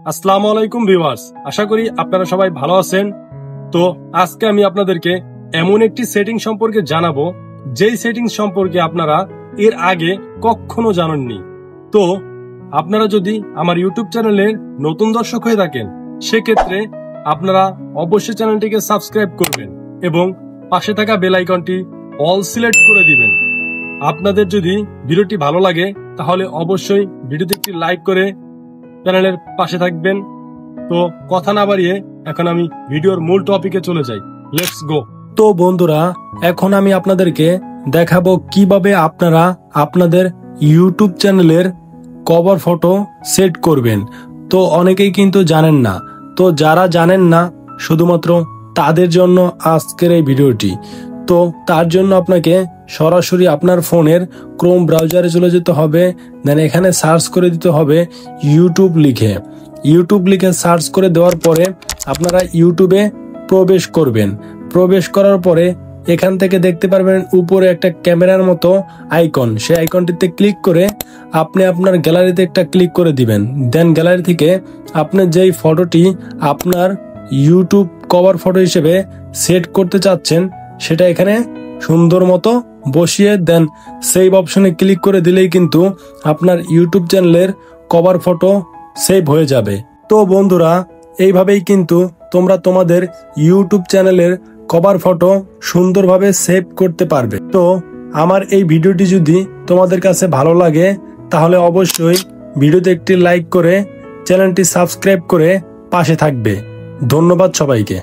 আসসালামু আলাইকুম ভিউয়ার্স, আশা করি আপনারা সবাই ভালো আছেন। তো আজকে আমি আপনাদেরকে এমন একটি সেটিং সম্পর্কে জানাবো যেই সেটিং সম্পর্কে আপনারা এর আগে কখনো জানেননি। তো আপনারা যদি আমার ইউটিউব চ্যানেলের নতুন দর্শক হয়ে থাকেন সেক্ষেত্রে আপনারা অবশ্যই চ্যানেলটিকে সাবস্ক্রাইব করবেন এবং পাশে থাকা বেল আইকনটি অল সিলেক্ট করে দিবেন। আপনাদের যদি ভিডিওটি ভালো লাগে তাহলে অবশ্যই ভিডিওতে একটি লাইক করে চ্যানেলের পাশে থাকবেন। তো কথা না বাড়িয়ে এখন আমি ভিডিওর মূল টপিকে চলে যাই। Let's go. তো বন্ধুরা, এখন আমি আপনাদেরকে দেখাবো কিভাবে আপনারা আপনাদের ইউটিউব চ্যানেলের কভার ফটো সেট করবেন। তো অনেকেই কিন্তু জানেন না, তো যারা জানেন না শুধুমাত্র তাদের জন্য আজকের এই ভিডিওটি। তো তার জন্য আপনাকে সরাসরি আপনার ফোনের ক্রোম ব্রাউজারে চলে যেতে হবে, দেন এখানে সার্চ করে দিতে হবে ইউটিউব লিখে সার্চ করে দেওয়ার পরে আপনারা ইউটিউবে প্রবেশ করবেন। প্রবেশ করার পরে এখান থেকে দেখতে পারবেন উপরে একটা ক্যামেরার মতো আইকন, সেই আইকনটিতে ক্লিক করে আপনি আপনার গ্যালারিতে একটা ক্লিক করে দিবেন। দেন গ্যালারি থেকে আপনি যেই ফটোটি আপনার ইউটিউব কভার ফটো হিসেবে সেট করতে চাচ্ছেন সেটা এখানে সুন্দর মতো বসিয়ে দেন সেভ অপশনে ক্লিক করে দিলেই কিন্তু আপনার ইউটিউব চ্যানেলের কভার ফটো সেভ হয়ে যাবে। তো বন্ধুরা, এইভাবেই কিন্তু তোমরা তোমাদের ইউটিউব চ্যানেলের কভার ফটো সুন্দরভাবে সেভ করতে পারবে। তো আমার এই ভিডিওটি যদি তোমাদের কাছে ভালো লাগে তাহলে অবশ্যই ভিডিওতে একটি লাইক করে চ্যানেলটি সাবস্ক্রাইব করে পাশে থাকবে। ধন্যবাদ সবাইকে।